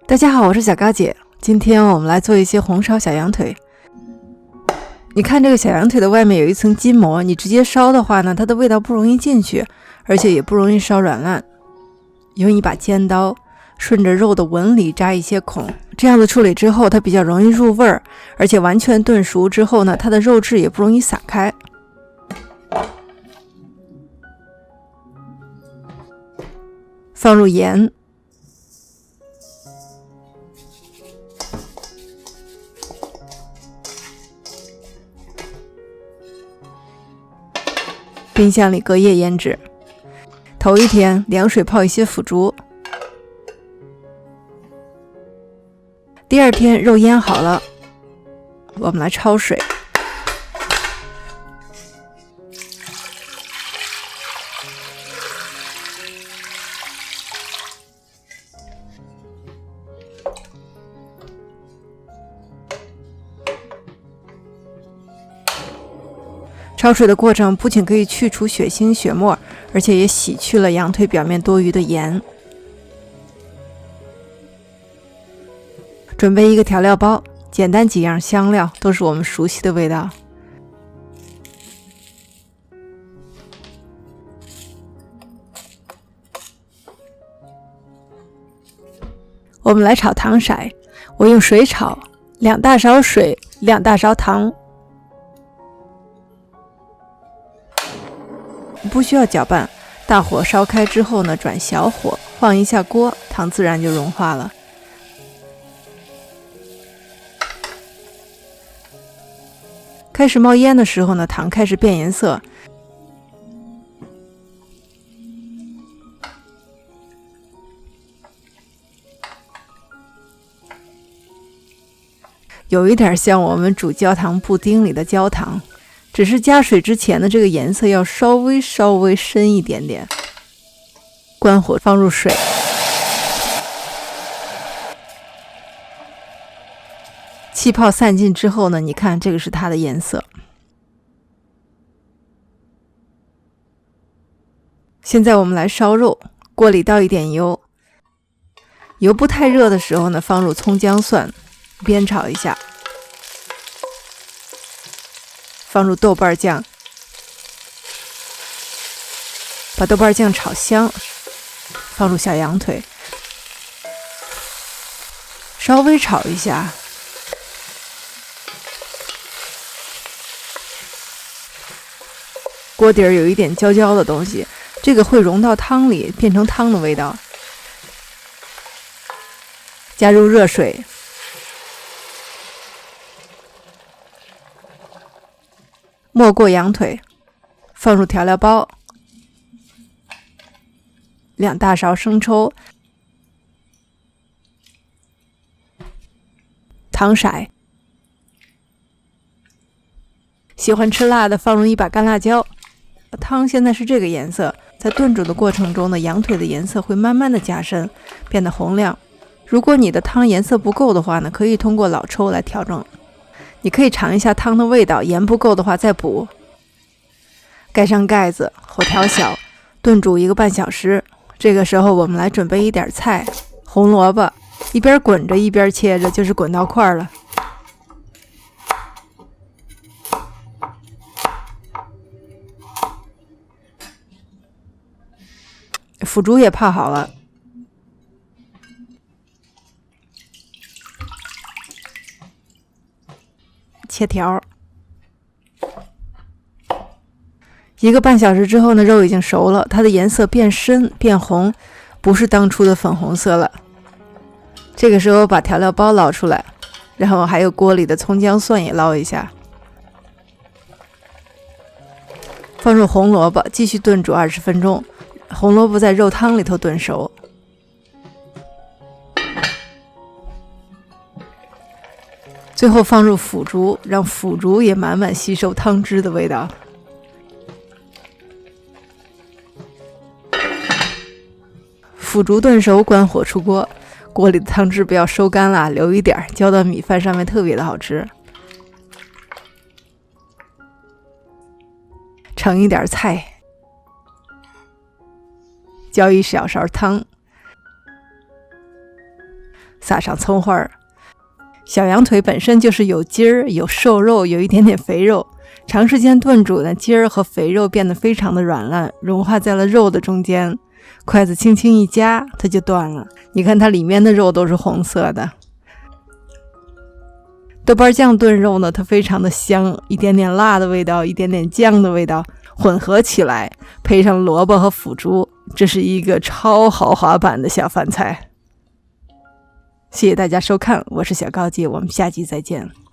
大家好，我是小高姐。今天我们来做一些红烧小羊腿。你看这个小羊腿的外面有一层筋膜，你直接烧的话呢，它的味道不容易进去，而且也不容易烧软烂。用一把尖刀顺着肉的纹理扎一些孔，这样子处理之后它比较容易入味儿，而且完全炖熟之后呢，它的肉质也不容易散开。放入盐、冰箱里隔夜腌制。头一天凉水泡一些腐竹，第二天肉腌好了，我们来焯水。焯水的过程不仅可以去除血腥血沫，而且也洗去了羊腿表面多余的盐。准备一个调料包，简单几样香料都是我们熟悉的味道。我们来炒糖色，我用水炒，2大勺水，2大勺糖。不需要搅拌，大火烧开之后呢，转小火，晃一下锅，糖自然就融化了。开始冒烟的时候呢，糖开始变颜色。有一点像我们煮焦糖布丁里的焦糖。只是加水之前的这个颜色要稍微深一点点。关火放入水，气泡散尽之后呢，你看这个是它的颜色。现在我们来烧肉，锅里倒一点油，油不太热的时候呢，放入葱姜蒜，煸炒一下。放入豆瓣酱，把豆瓣酱炒香，放入小羊腿，稍微炒一下，锅底儿有一点焦焦的东西，这个会融到汤里，变成汤的味道。加入热水，没过羊腿，放入调料包，2大勺生抽，糖色，喜欢吃辣的放入一把干辣椒。汤现在是这个颜色，在炖煮的过程中呢，羊腿的颜色会慢慢的加深，变得红亮。如果你的汤颜色不够的话呢，可以通过老抽来调整。你可以尝一下汤的味道，盐不够的话再补。盖上盖子，火调小，炖煮1个半小时。这个时候我们来准备一点菜，红萝卜，一边滚着一边切着，就是滚到块了。腐竹也泡好了，切条。1个半小时之后呢，肉已经熟了，它的颜色变深变红，不是当初的粉红色了。这个时候把调料包捞出来，然后还有锅里的葱姜蒜也捞一下，放入红萝卜，继续炖煮20分钟，红萝卜在肉汤里头炖熟。最后放入腐竹，让腐竹也满满吸收汤汁的味道。腐竹炖熟，关火出锅，锅里的汤汁不要收干了，留一点，浇到米饭上面特别的好吃。盛一点菜，浇1小勺汤，撒上葱花。小羊腿本身就是有筋儿、有瘦肉、有一点点肥肉，长时间炖煮呢，筋儿和肥肉变得非常的软烂，融化在了肉的中间，筷子轻轻一夹，它就断了。你看它里面的肉都是红色的。豆瓣酱炖肉呢，它非常的香，一点点辣的味道，一点点酱的味道混合起来，配上萝卜和腐竹，这是一个超豪华版的下饭菜。谢谢大家收看，我是小高姐，我们下集再见。